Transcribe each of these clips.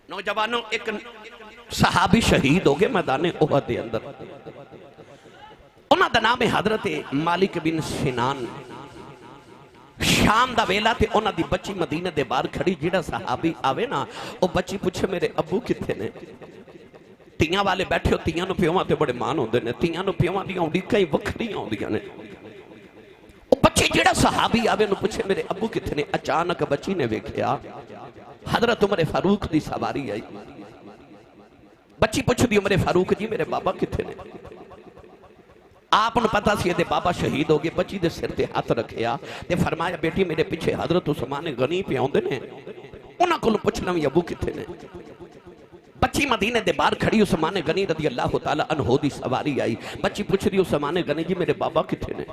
नौजवानों, एक सहाबी शहीद हो गए मैदान उहद के अंदर। उन्होंने नाम है हजरत मालिक बिन सिनान। शाम का वेला ते उन्हां दी बच्ची मदीने दे बाहर खड़ी। जिहड़ा सहाबी आवे ना, वो बच्ची पूछे मेरे अब्बू किथे ने। तियां वाले बैठे हो, तियां नूं प्योवां ते बड़े मान होंदे ने। तियां नूं प्योवां दी उड़ीकां ही वखरियां होंदियां ने। बच्ची जिहड़ा सहाबी आवे नूं पूछे मेरे अब्बू किथे ने। अचानक बच्ची ने वेख्या हजरत उमर फारूक दी सवारी आई। बच्ची पुछदी उमर फारूक जी मेरे बाबा किथे ने। आपको पता सी ये बाबा शहीद हो गए। बच्ची दे सिर ते हाथ रखिया ते फरमाया बेटी मेरे पिछे हजरत उस्मान गनी पे आउंदे ने, उन्हां कोलों पुछ लवीं अबू किथे ने। बच्ची मदीने दे बाहर खड़ी। उस्मान गनी रज़ी अल्लाह तआला अन्हु दी सवारी आई। बच्ची पुछदी उस्मान गनी जी मेरे बाबा किथे ने।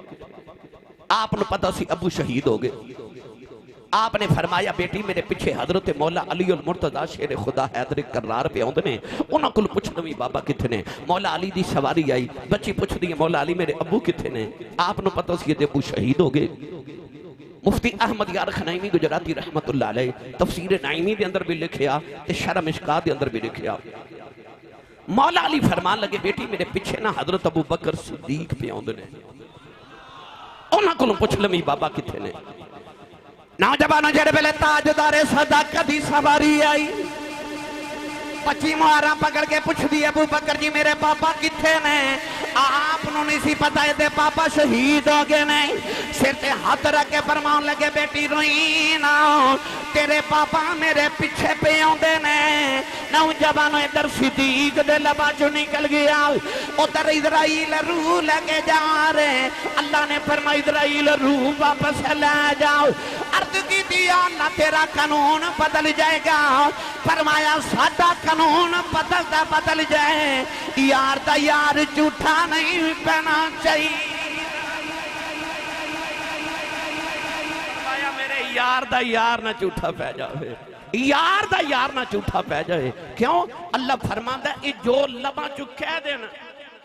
आपको पता सी अबू शहीद हो गए। आपने फरमाया बेटी मेरे पिछे हजरत मौला अली उल मुर्तजा शेर खुदा हैदर करार पे आउंदे ने, उन्हां कोल पुछ लवीं बाबा किथे ने। मौला अली दी सवारी आई। बच्ची पुछदी है मौला अली मेरे अब्बू किथे ने। आपको पता सी अबू शहीद हो गए। मुफ्ती अहमद यार खनाइमी गुजराती रहमतुल्लाह अलैह तफसीर नाइमी दे अंदर भी लिखिया ते शरह मिशकात दे अंदर भी लिखिया। मौला अली फरमान लगे बेटी मेरे पिछे ना हजरत अबू बकर सिद्दीक पे आउंदे ने, उन्हां कोलों पुछ लवीं बाबा किथे ने। नौजवानों जेड़े वेले ताजदारे सदाकत दी सवारी आई। पची मुहारा पकड़ के पुछदी अबू बकर जी मेरे पापा किथे ने। आपनों नहीं सी पता ये पापा शहीद हो गए ने। सिर ते हाथ रख के फरमान लगे बेटी रोई ना, तेरे पापा मेरे पीछे पे आउंदे ने। नौजवानों इधर सिद्दीक दे लबा चो निकल गया, उधर इजराइल रूह लेके जा रहे। अल्लाह ने फरमाया इजराइल रूह वापस ले जाओ। अर्ज की दिया ना तेरा कानून बदल जाएगा। फरमाया साडा कानून बदलता बदल जाए, यार दा यार झूठा नहीं पैना चाहिए। मेरे यार दा यार ना झूठा पै जाए, यार दा यार ना झूठा पै जाए। क्यों? अल्लाह फरमांदा है जो लबा चु कह देना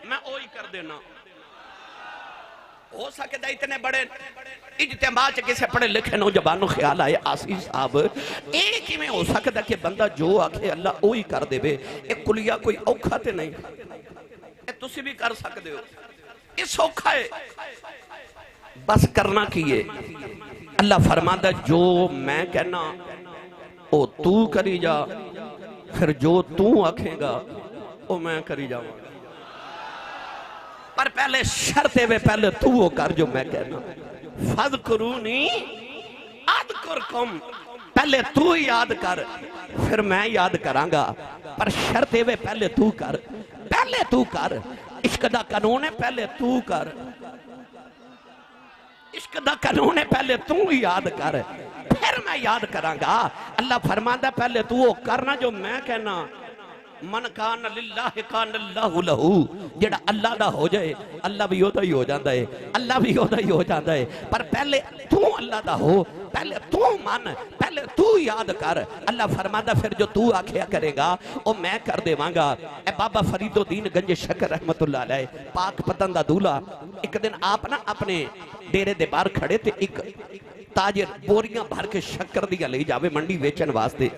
मैं ओही कर देना। हो सकता इतने बड़े इज्तिमा च किसी पढ़े लिखे नौजवानों ख्याल आए आसिफ साहब ये किवें हो सकता कि बंदा जो आखे अल्लाह ओही कर देवे। एक कुलिया कोई औखा ते नहीं, ये तुसी भी कर सकते हो। ये सौखा है, बस करना की है। अल्लाह फरमांदा जो मैं कहना ओ तू करी जा, फिर जो तू आखेगा वो मैं करी जाऊंगा। पर पहले शर्त है पहले तू वो कर जो मैं कहना। फज़कुरूनी अज़कुरकुम, पहले तू याद कर फिर मैं याद करांगा। पर शर्त है पहले तू कर, पहले तू कर। इश्क दा कानून है पहले तू कर, इश्क दा कानून है पहले तू याद कर फिर मैं याद करांगा। अल्लाह फरमांदा पहले तू वो करना जो मैं कहना। मन कान लिल्लाहि कान अल्लाहु लहू, जेड़ा अल्लाह दा हो जाए अल्लाह भी ओदा ही हो जाता है, अल्लाह भी ओदा ही हो जाता है। पर पहले तू अल्लाह दा हो, पहले तू मन, पहले तू याद कर। अल्लाह फरमादा फिर जो तू आखिया करेगा वो मैं कर देवांगा। ए बाबा फरीदुद्दीन गंज शकर रहमतुल्लाह अलैह पाक पतन दा दूल्हा एक दिन आप ना अपने डेरे दे बाहर खड़े थे। एक ताजिर बोरियां भर के शक्कर दियां ले जावे मंडी वेचन वास्ते।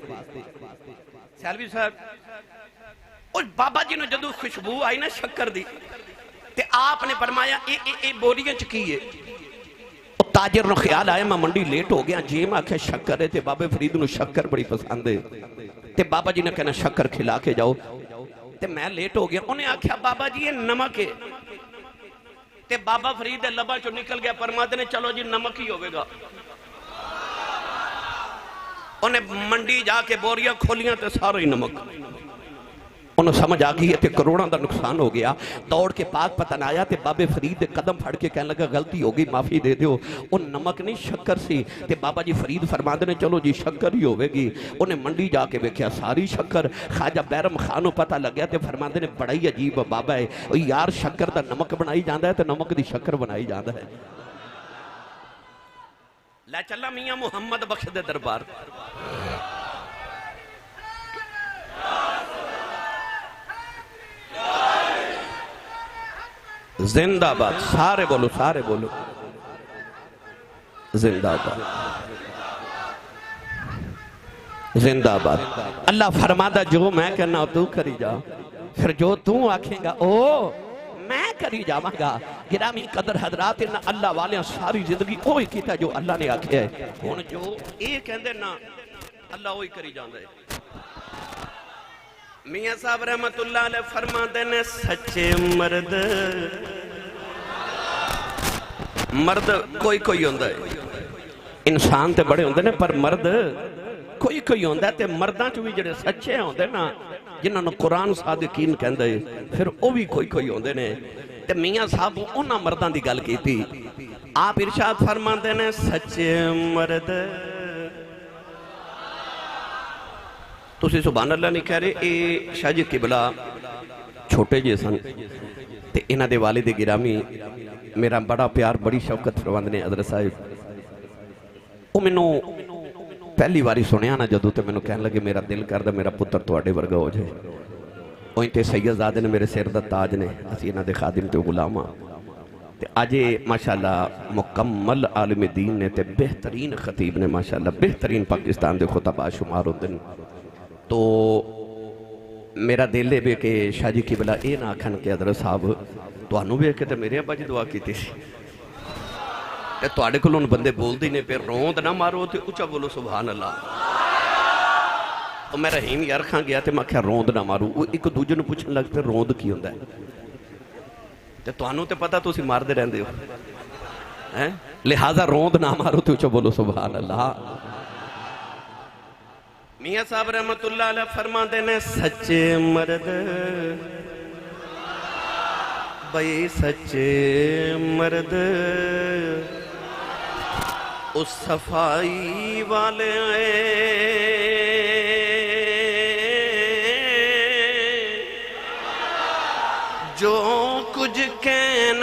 सैलवी साहब उस बाबा जी ने जदों खुशबू आई ना शक्कर दी ते आपने फरमाया ए बोरियां च की है। ताजिर नु ख्याल आया मैं मंडी लेट हो गया, जे मैं आख्या शक्कर है ते बाबे फरीद नु शक्कर बड़ी पसंद है ते बाबा जी ने कहना शक्कर खिला के जाओ ते मैं लेट हो गया। उन्हें आख्या बाबा जी ये नमक है ते बाबा फरीद दे लबा चो निकल गया। फरमाते ने चलो जी नमक ही होवेगा। उन्हें मंडी जाके बोरियां खोलियां ते सारा ही नमक। उन्हें समझ आ गई है ते करोड़ों का नुकसान हो गया। दौड़ के पाक पतन आया ते बाबे फरीद दे कदम फड़ के कहने लगा गलती हो गई माफी दे दो। वो नमक नहीं शक्कर सी ते बाबा जी फरीद फरमाते ने चलो जी शक्कर ही होवेगी। उन्हें मंडी जाके वेख्या सारी शक्कर। ख्वाजा बैरम खान नूं पता लग्या ते फरमाते ने बड़ा ही अजीब बाबा है यार, शक्कर दा नमक बनाई जाता है तो नमक दी शक्कर बनाई जाता है। लै चला मियां मुहम्मद बख्श दे दरबार। जिंदाबाद, सारे बोलो, सारे बोलो जिंदाबाद। जिंदाबाद। अल्लाह फरमादा जो मैं कहना तू करी जा, फिर जो तू आखेगा ओ मैं करी जावांगा। गिरामी कदर हजरात इन अल्लाह वाले सारी जिंदगी ओही कीता जो अल्लाह ने आख्या है। हुण जो ये कहंदे ना अल्लाह ओही करी जांदा है। मियां साहब रहमतुल्लाह अलैह फरमाते ने सच्चे मर्द मर्द कोई कोई होंदा है, इंसान ते बड़े होंदे ने पर मर्द कोई कोई होंदा है। ते मर्दां च भी जिहड़े सच्चे होंदे ना जिन्हां नूं कुरान सादिकीन कहंदे फिर वो भी कोई कोई होंदे ने। ते मियां साहब उन्हां मर्दां दी गल कीती। आप इरशाद फरमाते ने सच्चे मर्द तुसी सुभान अल्लाह नहीं कह रहे। ये शाह जी किबला छोटे जे सन ते इन्हां दे वालिद गिरामी मेरा बड़ा प्यार बड़ी शौकत फरमांदे ने हज़रत साहिब। वो मैनू पहली बारी सुनिया ना जदों ते मैनू कहन लगे मेरा दिल करदा मेरा पुत्र तुहाडे वर्गा हो जाए। उही ते सैयदजादे ने मेरे सिर दा ताज ने, असीं इन्हां दे खादिम ते गुलाम हां। ते अज माशाअल्लाह मुकम्मल आलिम दीन ने ते बेहतरीन खतीब ने माशाअल्लाह, बेहतरीन पाकिस्तान के खुतबा शुमार होंदे ने। तो मेरा दिल है भी कि शाह जी किबला ये ना आखन कि हज़रत साहब तुहानू वेख के तो मेरे अब्बा जी दुआ की सी ते तुहाडे कोल हुण बंदे बोलदे ने पे रोंद ना मारो ते उच्चा बोलो सुभान अल्लाह। तो मैं रहीम यार खां गया तो मैं आख्या रोंद ना मारू। वो एक दूजे नूं पुछण लग पे रोंद की हुंदा है ते तुहानू ते पता तुसीं मारदे रहिंदे हो हैं, लिहाजा रोंद ना मारो ते उच्चा बोलो सुभान अल्लाह। मियां साहब रहमतुल्लाह अलैह फरमाते ने सच्चे मर्द भाई सच्चे मर्द उस सफाई वाले जो कुछ कहन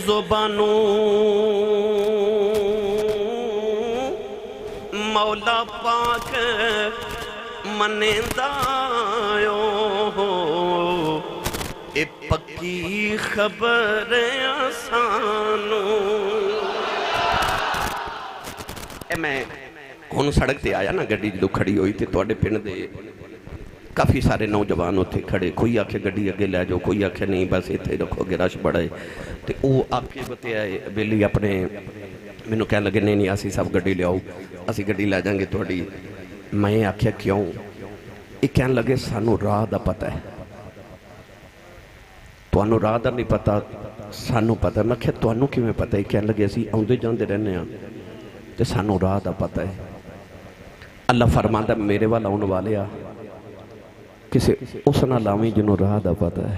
ज़ुबानों मौला पाक मनेंदा हो। ए पक्की खबर सानू। मैं हुण सड़क ते आया ना, गड्डी जो खड़ी हुई तो तुहाडे पिंड दे काफ़ी सारे नौजवान उत्थे खड़े, कोई आखे गड्डी अगे लै जाओ, कोई आखे नहीं बस इत्थे रखोगे रश बड़ा है। तो वो आपके बतिया बेली अपने मैनू कह लगे नहीं नहीं असी सब गड्डी लियाओ, असी गड्डी लै जाएंगे थोड़ी। मैं आख्या क्यों? ये कहन लगे सानू राह दा पता है, तुहानू राह दा नहीं पता, सानू पता। मैं आख्या तुहानू किवें पता है? कहन लगे असी आउंदे जांदे रहने आ ते सानू राह दा पता है। अल्लाह फरमांदा मेरे वाल आउण वाले आ किसे उस नाल लावीं जिन्हों राह दा पता है।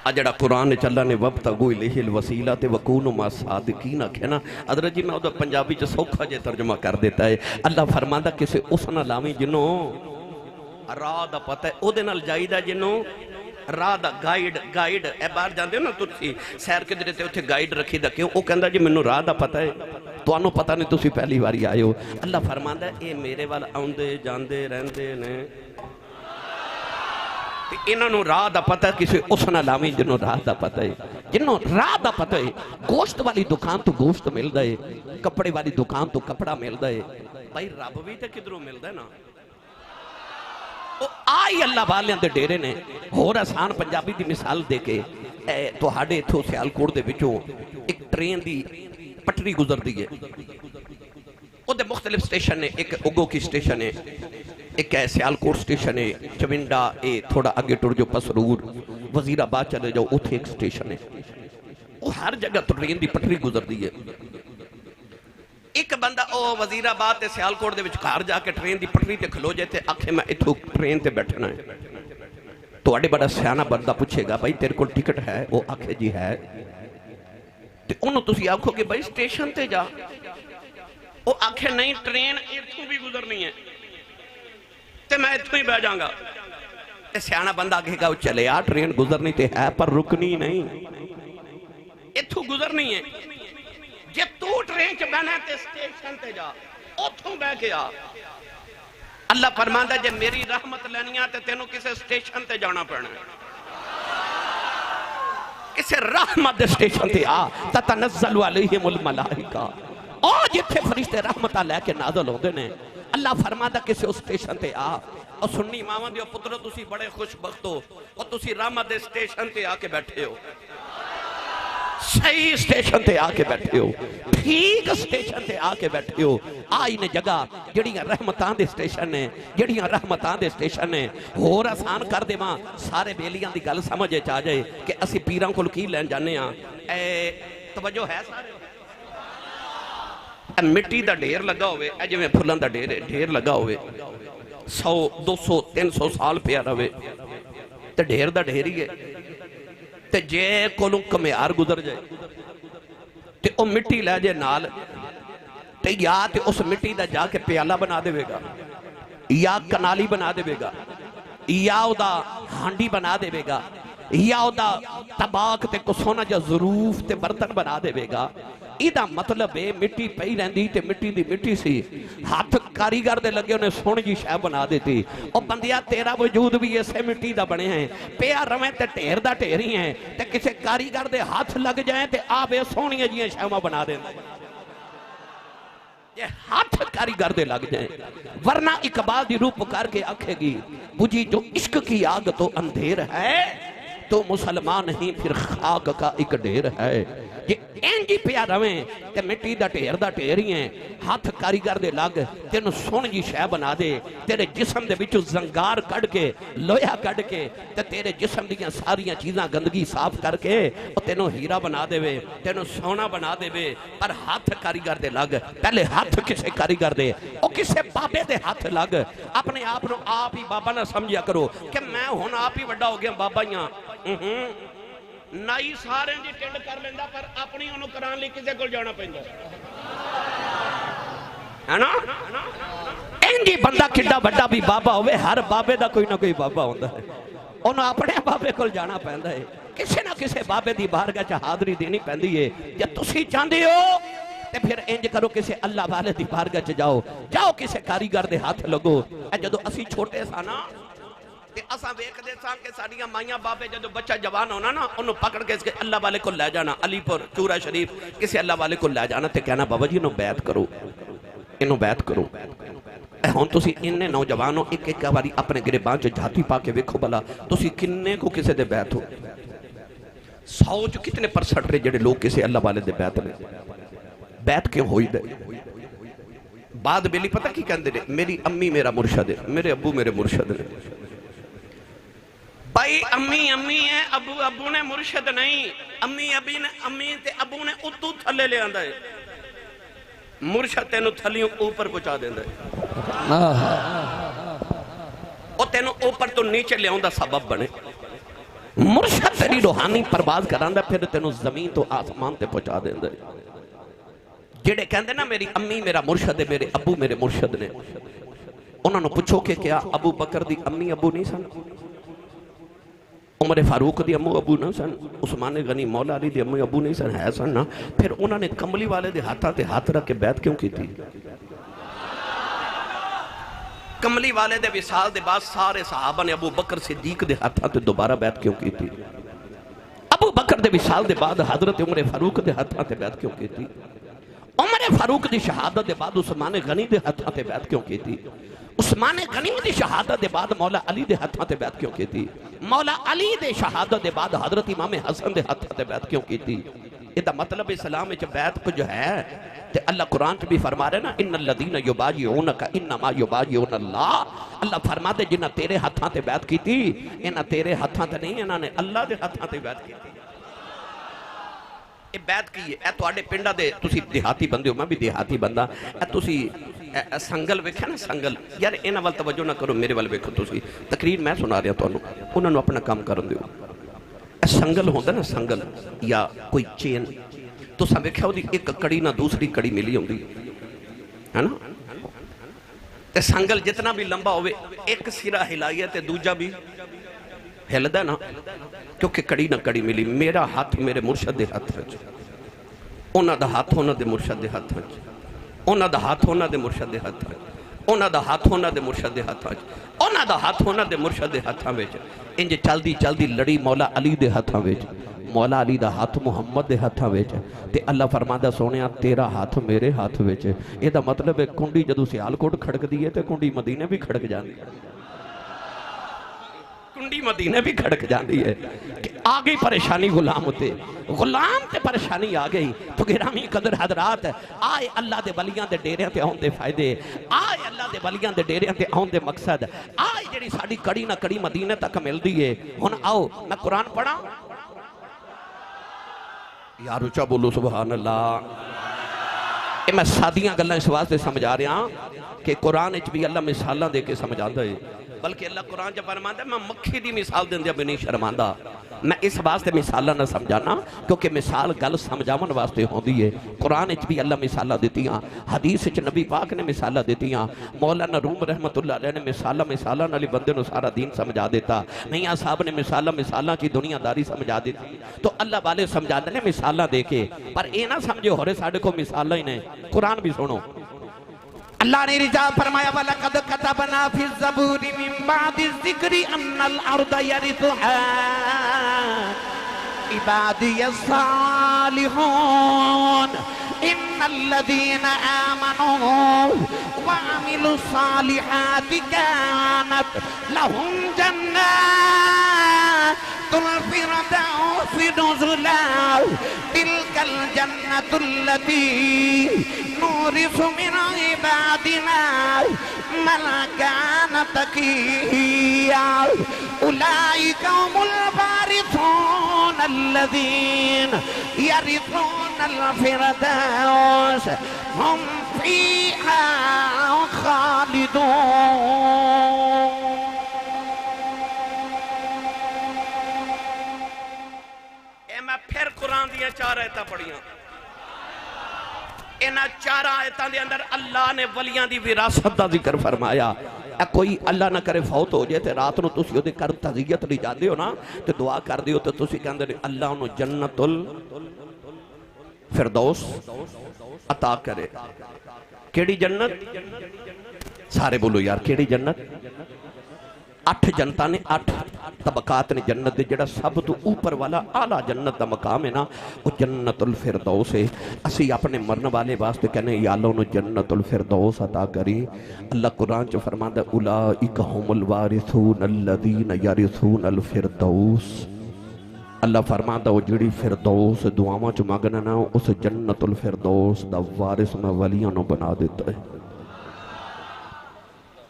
आ जड़ा कुरान चला ने वब्तगू इलैहिल वसीला ते वकूनु मा सादिकीन आखे ना हज़रत जी, मैं उदा पंजाबी च सौखा जे तर्जमा कर देता है। अल्लाह फरमांदा किसे उस नाल लावीं जिन्हों राह दा पता है, ओदे नाल जाईदा जिन्हों राह दा गाइड ए बाहर जांदे हो ना तुसी सैर किधरे ते उत्थे गाइड रखी दा क्यों? वो कहंदा जी मैनू राह दा पता है, तुहानू पता नहीं, तुसी पहली बारी आए हो। अल्लाह फरमांदा ये मेरे वाल आउंदे जांदे रहंदे ने, इन्हों राह दा पता है। किसी उस ना लावी जिन्हों राह दा पता है, जिन्हों राह दा पता है। गोश्त वाली दुकान तो गोश्त मिलता है, कपड़े वाली दुकान तो कपड़ा मिलता है। भाई रब भी तो किधरों मिलता है ना। आई अल्लाह वालियां दे डेरे ने। होर आसान पंजाबी की मिसाल दे के तुहाडे इत्थों सियालकोट दे विचों एक ट्रेन दी पटरी गुजरती है, उहदे मुख्तलिफ स्टेशन ने, एक उगो की स्टेशन है, एक है सियालकोट स्टेशन है, चविंडा ए थोड़ा आगे टुर जो पसरूर वजीराबाद चले जाओ उत्थे एक स्टेशन है। वो हर जगह ट्रेन की पटरी गुजरती है। एक बंदा ओ वजीराबाद ते सियालकोट दे विचकार जाके ट्रेन की पटरी ते खलो जाए ते आखे मैं इत्थों ट्रेन ते बैठना है। तुहाडे बड़ा सियाना बंदा पूछेगा भाई तेरे को टिकट है? वो आखे जी है। ते उन्होंने तुसी आखोगे भाई स्टेशन ते जा, वो आखे नहीं ट्रेन इत्थों भी गुजरनी है ते मैं इत्थों ही बह जाऊंगा। सियाना बंदा आखेगा वो चले आ ट्रेन गुजरनी ते है पर रुकनी नहीं, इत्थों गुजरनी है। जे तू ट्रेन च बहना ते स्टेशन ते जा, उथों बह के आ। अल्लाह फरमांदा जे मेरी रहमत लैनी है ते तेनों किसी स्टेशन ते जाना पैना, किसी रहमत दे स्टेशन ते आ। ततनज़्ज़लु अलैहिमुल मलाइका, और जिथे फरिश्ते रहमत लैके नाज़िल होंदे ने अल्लाह फरमादा किसी उस स्टेशन ते आ और सुन्नी मावां दे पुत्रो तुसी बड़े खुशबख्त हो और तुसी रहमत दे स्टेशन ते आके बैठे हो, सही स्टेशन ते आके बैठे हो, ठीक स्टेशन ते आके बैठे हो। आई ने जगह जड़ियां रहमतां दे स्टेशन ने, जड़ियां रहमतां दे स्टेशन ने। होर आसान कर देवां सारे बेलियां दी गल समझ आ जाए कि असी पीरां कोल की लैन जाने आ। तवज्जो है सारे? मिट्टी का ढेर लगा होवे, जिवें फुल्लां दा ढेर लगा होवे, 100 200 300 साल पिया रहे तो ढेर दा ढेर ही है। ते जे कोलों घमियार गुजर जाए तो वह मिट्टी लै जाए नाल, ते या तो उस मिट्टी का जाके प्याला बना देगा, या कनाली बना देगा, या उदा हांडी बना देगा, या उदा तबाक ते सोना जा ज़रूफ ते बर्तन बना देगा। इदा मतलब है मिट्टी पई रही ते मिट्टी दी मिट्टी सी, हाथ कारीगर दे लगे उन्हें सोने जी शह बना देती। और बंदिया तेरा वजूद भी इसे मिट्टी दा बने है, पिया रवे ते ढेर दा ढेर ही है, ते किसी कारीगर दे हाथ लग जाए ते आवे सोहनिया जी शहवा बना देंदा, ये हाथ कारीगर दे लग जाए। वरना इकबाल दी रूप पुकार के आखेगी बुझी जो इश्क की आग तो अंधेर है, तो मुसलमान ही फिर खाक का एक ढेर है। जे इंजी पिया रवे ते मिट्टी दा ढेर ही है, हाथ कारीगर दे लग तेन सोहनी जी शह बना दे, तेरे जिसम दे विचों जंगार कढ़ के लोहा कढ़ के ते तेरे जिसम दीयां सारियां चीज़ां गंदगी साफ करके और तेनों हीरा बना देवे, तेनों सोना बना देवे। पर हाथ कारीगर दे लग, पहले हाथ किसे कारीगर दे, ओ किसे बाबे दे हाथ लग। अपने आप को आप ही बाबा ना समझिया करो कि मैं हुण आप ही वड्डा हो गया बाबा ही हाँ। नाई सारे दी टिंड कर लेंदा, पर अपनी उन्होंने कराने लिए किसी को जाना पैंदा है ना। इंजी बंदा किड्डा बड़ा भी बाबा होवे, हर बाबे दा कोई ना कोई बाबा होंदा है, उन्होंने अपने बाबे को जाना पैंदा है, किसी ना किसी बाबे दी बारगाह च हाज़री देनी पैंदी है। जे तुसी चाहते हो ते फिर इंज करो किसी अल्लाह वाले दी बारगाह च जाओ किसी कारीगर दे हाथ लगो। जदों असी छोटे सा ना ते असां वेखदे सां कि साडियां माइयां बाबे जदों बच्चा जवान होना ना उन्होंने पकड़ के अल्लाह वाले को लै जाना, अलीपुर चूरा शरीफ किसी अल्लाह वाले को लै जाना ते कहना बाबा जी इन्हों बैत करो, इन्हों बैत करो। हुण तुसीं इन्ने नौजवान हो, एक एक बारी अपने गिरबां च झाती पा के वेखो भला तुसीं किन्ने को किसी दे बैत हो। 100 च कितने % ने जिहड़े लोग किसी अल्लाह वाले दे बैत ने। बैत क्यों होई दे? बाद बेली पता की कहंदे ने, मेरी अम्मी मेरा मुर्शद है, मेरे अब्बू मेरे मुर्शद ने। भाई अम्मी अम्मी है, अबू अबू ने मुर्शद नहीं। अम्मी अबी ने अम्मी ते अबू ने उतू थले ले आंदा है, मुर्शद तेनू थलियों ऊपर पहुंचा देंदा है, और तेनू ऊपर तो नीचे ले आउंदा सबब बने। मुर्शद तेरी रूहानी परवाज करांदा, फिर तेनू जमीन तो आसमान ते पहुंचा देंदा है। जेड़े कहंदे ना मेरी अम्मी मेरा मुर्शद है, मेरे अबू मेरे मुर्शद ने, उन्होंने पूछो कि क्या अबू बकर दी अम्मी अबू नहीं सन? उमर फारूक दी अम्मू अबू ना सन? उस्मान गनी मौला अली दी अम्मू अबू नहीं सन? है सन ना। फिर उन्होंने कमली वाले दे हाथां ते हाथ रख के बैत क्यों की थी? कमली वाले दे विसाल दे बाद सारे सहाबा ने अबू बकर सिद्दीक दे हाथां ते दोबारा बैत क्यों की थी? अबू बकर दे विसाल दे बाद हजरत उमर फारूक दे हाथां ते बैत क्यों की थी? उमर फारूक दी शहादत दे बाद उस्मान गनी दे हाथां ते बैत क्यों की थी? उस्मान गनी दी शहादत दे बाद मौला अली दे हाथां ते बैत क्यों की थी? मौला अली दे शहादत दे बाद हजरत इमाम हसन दे हाथां ते बैत क्यों की थी? इहदा मतलब इस्लाम विच बैत कुछ है ते अल्लाह कुरान च भी फरमा रहे ना, इन्नल लदीना युबायिऊनका इन्नमा युबायिऊन अल्लाह। अल्लाह फरमाते जिन्हां तेरे हाथां ते बैत की थी, इन्हां तेरे हाथां ते नहीं, इन्हां ने अल्लाह दे हाथां ते बैत की थी। ये बैत की है? तुहाडे पिंडां दे तुसीं देहाती बंदे हो, मैं भी देहाती बंदा। तुसीं संगल वेख्या ना, संगल यार इन्हां वल तवज्जो ना करो, मेरे वल वेखो। तुसीं तकरीर मैं सुना रहा तुहानूं, उन्हां नूं अपना काम करन दिओ। संगल होंदा ना, संगल या कोई चेन, तुसां वेख्या ओहदी एक कड़ी ना दूसरी कड़ी मिली होंदी है ना। ते संगल जितना भी लंबा होवे, एक सिरा हिलाइए ते दूजा भी हिलदा ना, क्योंकि कड़ी ना कड़ी मिली। मेरा हाथ मेरे मुर्शद दे हाथ च, उन्हां दा हाथ उन्हां दे मुर्शद दे हाथ च, उन्हां दा हाथ उन्हां दे मुर्शद दे हाथ च, उन्हां दा हाथ उन्हां दे मुर्शद दे हाथ च, उन्हां दा हाथ उन्हां दे मुर्शद दे हाथां विच। इंज चलदी चलदी लड़ी मौला अली दे हाथां विच। मौला अली दा हाथ मुहम्मद दे हत्थां विच ते अल्लाह फरमांदा सोहणिया तेरा हाथ मेरे हाथ विच। इहदा मतलब है कुंडी जदों सियालकोट खड़कदी है तो कुंडी मदीने भी खड़क जाती है, कुंडी मदीने भी खड़क जाती है कि आ गई परेशानी गुलाम ते, गुलाम ते परेशानी आ गई। तो गिरामी कदर हजरात आए अल्लाह दे वलियां दे डेरियां ते आउण दे फायदे, आए अल्लाह दे वलियां दे डेरियां ते आउण दे मकसद, आए जेड़ी साडी कड़ी ना कड़ी मदीने तक मिलदी है। हुण आओ मैं कुरान पढ़ा यार, उच्चा बोलो सुभान अल्लाह। ये मैं सादियां गल्लां इस वास्ते समझा रहा कि कुरान भी अल्लाह मिसालां दे के समझाता है, बल्कि अल्लाह कुरान च फरमांदा मैं मक्खी दी मिसाल देंदे भी नहीं शर्मांदा। मैं इस वास्ते मिसालां ना समझाना क्योंकि मिसाल गल समझावन वास्ते होंदी है। कुरान भी अल्लाह मिसालां दित्तियां, हदीस च नबी पाक ने मिसालां दित्तियां, मौलाना रूम रहमतुल्लाह अलैह ने मिसालां नाल बंदे नूं सारा दीन समझा दिता। मियां साहब ने मिसालां की दुनियादारी समझा दी। तो अल्लाह वाले समझाते ने मिसालां दे के, पर ये ना समझो हो रहे साढ़े को मिसालां ही ने। कुरान भी सुनो, अल्लाह ने रिजा फरमाया वलक़द कतबना फी ज़बूरी मिन बादि ज़िक्रि अन्नल अर्द यरिथुहा इबादियस सालिहून इन्नल्लज़ीना आमनू व अमिलुस सालिहाति कानत लहुम जन्नातुल फ़िरदौसि नुज़ुला तिल्कल जन्नतुल्लती नूरिसु मिन इबादिना मन कान तक़िया उलाइका हुमुल वारिसून अल्लज़ीना यरिसूनल फ़िरदौस हुम फ़ीहा ख़ालिदून। मैं फिर कुरान दियां 4 आयतां पढ़ियां। इन्हां 4 आयतां दे अंदर अल्लाह ने वलियां दी विरासत दा जिक्र फरमाया। कोई अल्लाह ना करे फौत हो जाए तो रात को तुसीं उहदे घर तज़ियत लई जांदे हो ना तो दुआ करदे हो तो तुसीं कहंदे ने अल्लाह उहनूं जन्नतुल फिरदौस अता करे। केड़ी जन्नत? सारे बोलो यार, केड़ी जन्नत? 8 जनता ने 8 तबकात ने जन्नत दे, जेड़ा सब तो ऊपर वाला आला जन्नत का मकाम है ना वो जन्नतुल फिरदौस है। असी अपने मरने वाले वास्ते कहने या अल्लाह उन्हें जन्नतुल फिरदौस अता करी। अल्लाह कुरान च फरमांदा उलाइका हुमुल वारिसून अल्लज़ीना यरिसूनल फिरदौस। अल्लाह फरमांदा वो जिहड़ी फिरदौस दुआवां च मंगना ना उस जन्नतुल फिरदौस दा वारिस मैं वलियां नूं बना दिता है।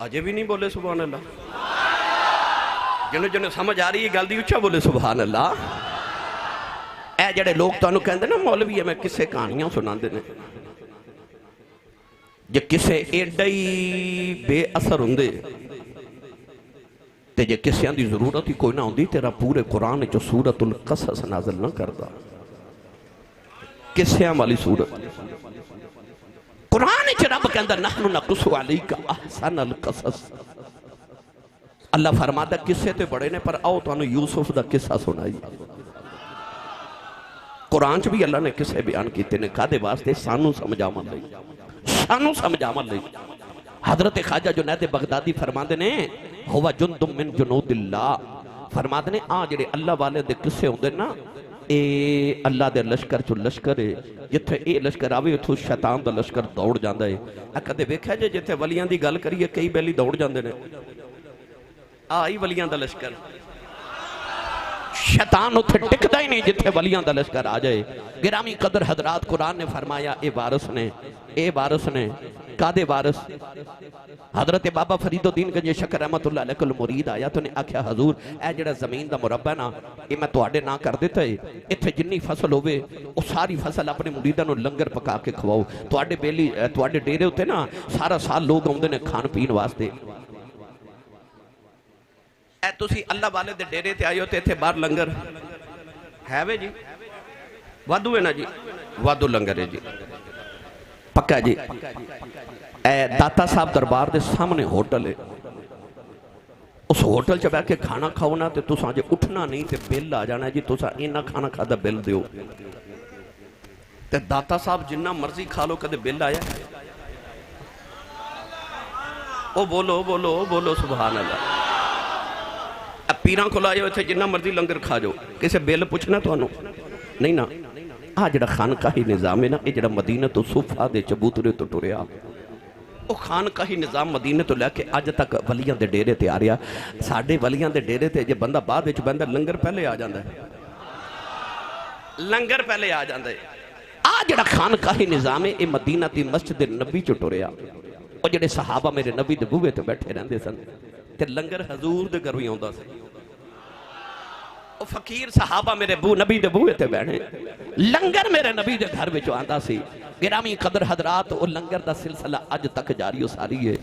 अजे भी नहीं बोले सुभान अल्लाह? जिन्होंने जिन्होंने समझ आ रही है गल दी उच्चा बोले सुभान अल्लाह। ए जेड़े लोग तुहानूं कहंदे ना मौलवी है मैं किसे कहानियां सुनांदे ने, जे किसे एडा ही बेअसर हुंदे ते जे किसियां दी जरूरत ही कोई ना हुंदी तेरा पूरे कुरान च सूरतुल कसस नाज़िल ना करदा। किसियां वाली सूरत कुरान च रब कहंदा नहनु नक़ुस्सु अलैका अहसनल कसस। अल्लाह फरमाता किस्से तो बड़े ने पर आओ तुहानूं यूसुफ दा किस्सा सुनाई। कुरान च भी अल्लाह ने किस्से बयान कीते ने कादे वास्ते? सानू समझावन लई, सानू समझावन लई। हजरत ख्वाजा जुनैद बगदादी फरमाते ने हुवा जुंदुम मिन जुनूदिल्लाह, फरमाते ने आ जेड़े अल्लाह वाले दे किस्से होंदे ना ए अल्लाह दे लश्कर चो लश्कर है। जिथे ये लश्कर आवे उथों शैतान दा लश्कर दौड़ जांदा है। कदे वेख्या जे जिथे वलियां दी गल करिए कई बैली दौड़ जांदे ने, आई वलियां दा लश्कर। शैतान उत्थे टिकदा ही नहीं जिथे वलियां दा लश्कर आ जाए। गिरामी कदर हजरात कुरान ने फरमाया ए वारिस ने कादे वारिस? हजरत बाबा फरीदुद्दीन गंज शकर रहमतुल्लाह अलैह कोल मुरीद आया तो ने आख्या हजूर ए जेड़ा जमीन दा मुरब्बा ना ये मैं तुहाडे नां कर दिता है, इत्थे जिन्नी फसल होवे वो सारी फसल अपने मुरीदां नूं लंगर पका के खवाओ। तुहाडे बेली तुहाडे डेरे उत्ते ना सारा साल लोग आउंदे ने खान पीन वास्ते। तुसी अल्लाह वाले दे डेरे ते आए हो ते इत्थे बाहर लंगर है वे जी? वाधू है ना जी? वाधू लंगर है जी, पक्का जी। दाता साहब दरबार के सामने होटल है, उस होटल च बह के खाना खाओ ना तो तुसा जे उठना नहीं तो बिल आ जाना जी तुसा इन्ना खाना खादा बिल दो। ते दाता साहब जिन्ना मर्जी खा लो कदे बिल आया? ओ बोलो बोलो बोलो सुभान अल्लाह। पीरां को आए इत्थे जिन्ना मर्जी लंगर खा जाओ, किसी बिल पुछना तुहानू नहीं ना। आ जिहड़ा खानकाही निज़ाम है ना, ये जिहड़ा मदीना तो सूफा दे चबूतरे तो टुरिया, वो खानकाही निज़ाम मदीने तो लैके अज तक वलियां दे डेरे ते आ रहा। साडे वलियां दे डेरे ते जे बंदा बाद विच बंदा लंगर पहले आ जांदा है, लंगर पहले आ जांदा है। आ जिहड़ा खानकाही निज़ाम है ये मदीना दी मस्जिद नबी चो टुरिया। और जिहड़े सहाबा मेरे नबी दे बूहे ते बैठे रहंदे सन ते लंगर हजूर दे घरों ही आउंदा सी। फकीर सहाबा मेरे नबी दे बूहे ते बैठे, लंगर मेरे नबी दे घर विच आंदा सी। गिरामी कदर हजरात, वो लंगर दा सिलसिला अज तक जारी सारी है।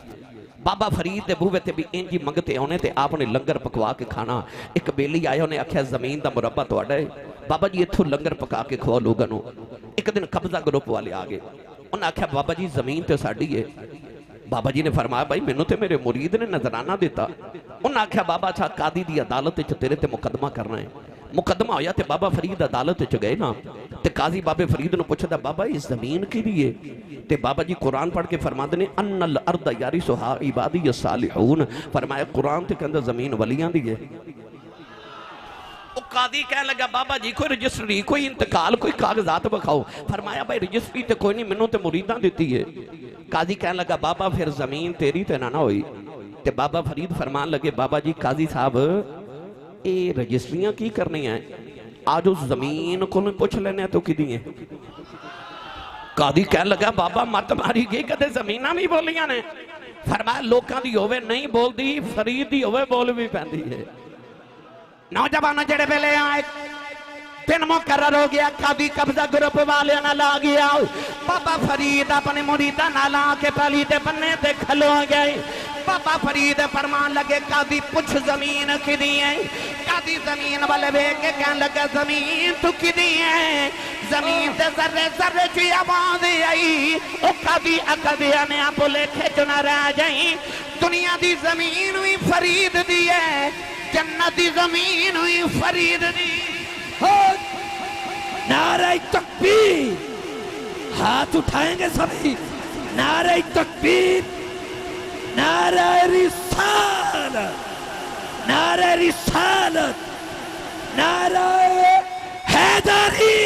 बाबा फरीद दे बूहे ते भी इंज ही मंगते आने ते आपने लंगर पकवा के खाना। एक बेली आया, उन्हें आख्या जमीन दा मुरब्बा तुहाडा है, बाबा जी इत्थों लंगर पका के खवाओ लोगों नूं। एक दिन कब्जा ग्रुप वाले आ गए, उन्हें आख्या बाबा जी जमीन तो साडी है। बाबा जी ने फरमाया भाई मैनू तो मेरे मुरीद ने नजराना दिता। उन्हें आख्या बाबा अच्छा कादी दी अदालत तेरे ते मुकदमा करना है। मुकदमा होया ते बाबा फरीद अदालत च गए ना, ते काजी बाबे फरीद ने पूछदा बाबा इस जमीन की दी है? ते बाबा जी कुरान पढ़ के फरमाते ने अन्नल अर्द यारिसुहा इबादी सालिहून। फरमाया कुरान ते कहंदा जमीन वलियां दी है। ओ कादी कहने लगा बाबा जी कोई रजिस्ट्री, कोई इंतकाल, कोई कागजात बखाओ। फरमाया भाई रजिस्ट्री ते कोई नहीं, मैनू ते मुरीदां दिती है। काजी कहने लगा बाबा फिर जमीन तेरी ते ना होई। ते बाबा फरीद फरमान लगे बाबा जी काजी साहब ये रजिस्ट्रियां की करनी है, आज उस जमीन को पुछ लेने तो कि है। कादी कह लगा बाबा मत मारी गई, कदे जमीना भी बोलियां ने। फरमाया लोकां दी होवे नहीं बोलदी, फरीद दी होवे बोल भी पैंदी है। नौजवानों जेड़े वेले आए दिन मुकर्रर हो गया, कादी कब्जा ग्रुप वाले नाल आ गया। बाबा फरीद अपने मुरीदा नाल आके पली दे बन्ने ते खलो गए। बाबा फरीद फरमान लगे कादी पुछ जमीन किदी है? कादी जमीन वाले वेख के कहन लगा जमीन तू किदी है? जमीन ते जर्रे जर्रे च आवाज आई। ओ कादी अकदिया ने बोले खिचना रह जाई, दुनिया दी जमीन भी फरीद दी है, जन्नत दी जमीन भी फरीद दी। नारे तकबीर, हाथ उठाएंगे सभी। नारे तकबीर, नारे रिसालत, नारे रिसालत, नारे हैदरी।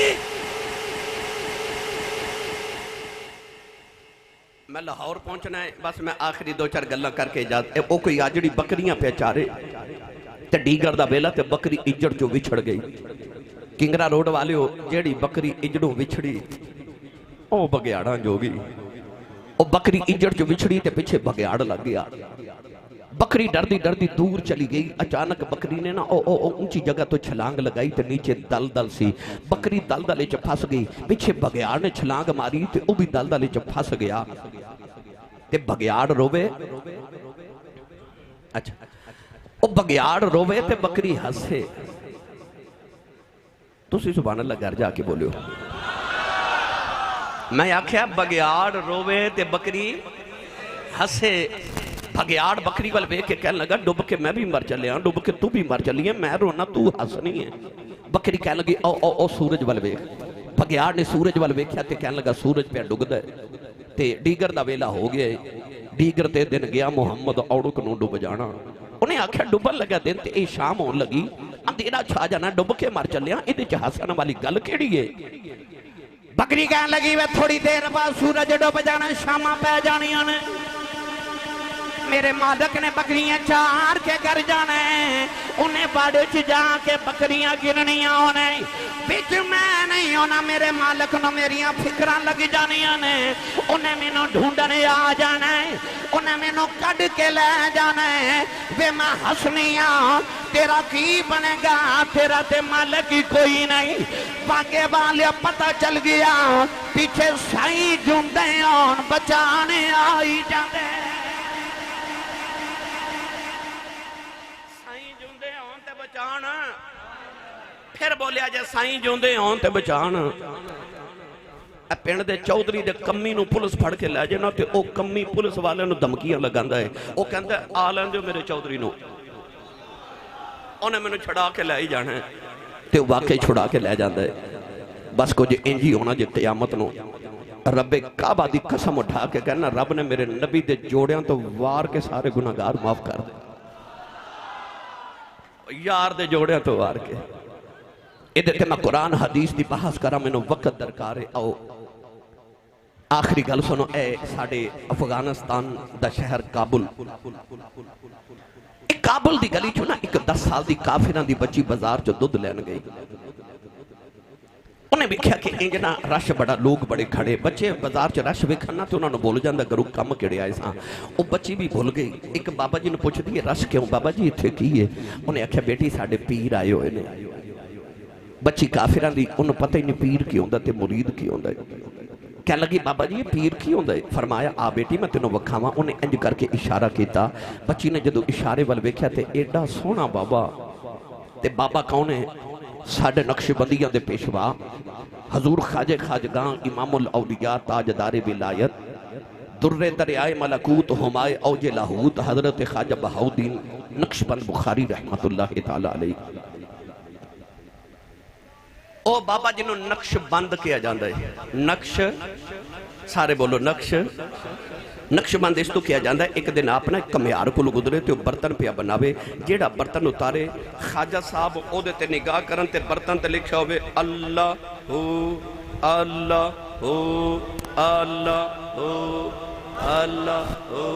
मैं लाहौर पहुंचना है, बस मैं आखिरी दो चार गल्लां करके जा। वो कोई आ जिहड़ी बकरियां पे चारे ते डीगर दा वेला ते बकरी इज्जड़ चो विछड़ गई। किंगरा रोड वाले जेड़ी बकरी इजड़ों विछड़ी ओ बगयाड़ा जोगी। ओ बकरी इजड़ चो विछड़ी ते पिछे बगयाड़ लग गया। बकरी डरदी डरदी दूर चली गई। अचानक बकरी ने ना ओ ऊंची जगह तो छलांग लगाई ते नीचे दलदल सी। बकरी दलदल च फस गई। पिछे बगयाड़ ने छलांग मारी ते ओ भी दलदल च फस गया। ते बगयाड़ रोवे, अच्छा ओ बगयाड़ रोवे ते बकरी हसे। तुसी सुभान अल्लाह घर जाके बोलियो। मैं आख्या बगयाड़ रोवे ते बकरी हसे। बगयाड़ बकरी वाल वेख के कहने लगा डुब के मैं भी मर चलिया, डुब के तू भी मर चली है, मैं रोना तू हसनी है। बकरी कह लगी ओ ओ ओ सूरज वाल वेख। बगयाड़ ने सूरज वाल वेख्या ते कहने लगा सूरज पे डुबदा है ते डीगर दा वेला हो गया। डीगर ते दिन गया मुहम्मद औड़क नूं डुब जाना। उन्हें आख्या डुबन लगा दिन ते ये शाम होने लगी, अंधेरा छा जाना, डुब के मर चलिया, इहदे च हसन वाली गल केड़ी है? बकरी कहने लगी वे थोड़ी देर बाद सूरज डुब जाना, शामां पै जानियां ने। मेरे मालिक ने बकरियां चार के घर जाना है, उन्हें बाड़े च जाके बकरियां गिननियां होने। बिच मैं नहीं होना, मेरे मालिक नो मेरिया फिक्रां लग जानियां ने। उन्हें मैनू ढूंढने आ जाना है, उन्हें मैनू कढ़ के ले जाना है। वे मैं हसनिया तेरा की बनेगा, तेरा ते मालिक ही कोई नहीं। बागे वाले पता चल गया पीछे साई जुंदे आन बचाने आई जाते। फिर बोलिया जे साईं जोंदे होन ते बचान। पिंड दे चौधरी दे कम्मी नूं पुलिस फड़ के लै जाना ते ओ कम्मी पुलिस वाले नूं धमकियां लगांदा है। ओ कहंदा आ लैण दिओ मेरे चौधरी नूं, उन्हें मैनूं छुड़ा के लै ही जाना है ते वाकई छुड़ा के लै जांदा है। बस कुछ इंज ही होना जे क़यामत नूं रब्बे काबा दी कसम उठा के कहना रब ने मेरे नबी दे जोड़ियां तो वार के सारे गुनाहगार माफ कर दे। यार दे जोड़िया तो वार के ये मैं कुरान हदीस की बहस करा, मैनू वक्त दरकार है। आओ आखिरी गल सुनो। ए साडे अफगानिस्तान दा शहर काबुल, काबुल दी गली चो ना एक 10 साल दी काफिरां दी बच्ची बाजार चो दुध लैन गई। उन्हें वेख्या कि इंज ना रश बड़ा, लोग बड़े खड़े, बच्चे बाजार च रश वेखन ना तो उन्होंने भुल जाता गुरु कम किहड़े आए सा। वो बच्ची भी भुल गई। एक बाबा जी ने पुछदी है रश क्यों बाबा जी इत्थे की है? उन्हें आख्या बेटी साडे पीर आए हुए ने। बच्ची काफिरां दी, उन्हें पता ही नहीं पीर की होंदा ते मुरीद की होंदा। कह लगी बाबा जी ये पीर की होंदा है? फरमाया आ बेटी मैं तेनों वखावा। उन्हें इंज करके इशारा किया। बच्ची ने जदों इशारे वाल वेख्या ते एडा सोहना बाबा, ते बाबा कौन है? साडे नक्शबंदियां दे पेशवा हजूर खाजे खाजगां इमामुल औलिया ताजदारे विलायत दुर्रे दरियाए मलकूत हुमाए औजे लाहूत हजरत ख्वाजा बहाउद्दीन नक्शबंद बुखारी रहमतुल्लाह तआला अलैह। ओ बाबा जिन्हों नक्शबंद किया जाता है। नक्श सारे बोलो नक्श। नक्शबंद इस तो किया जाता है। एक दिन आपने कमियार को गुजरे तो बर्तन पिया बनावे, जेड़ा बर्तन उतारे खाजा साहब ओदे ते निगाह करन ते बर्तन ते लिखा होवे अल्लाह हो अल्लाह हो अल्लाह हो अल्लाह हो।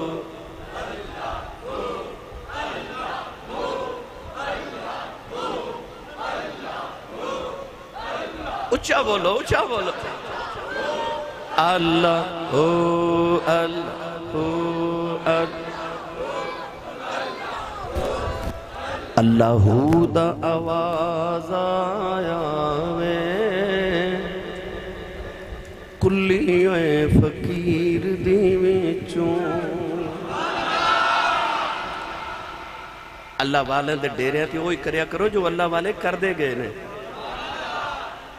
ऊंचा बोलो ऊंचा बोलो अल्लाह हो अल्लाह हो अल्लाह दा आवाज आया वे कुल्ली फकीर दी विचों। अल्लाह वाले दे डेरे ते वही करया करो जो अल्लाह वाले कर दे गए ने।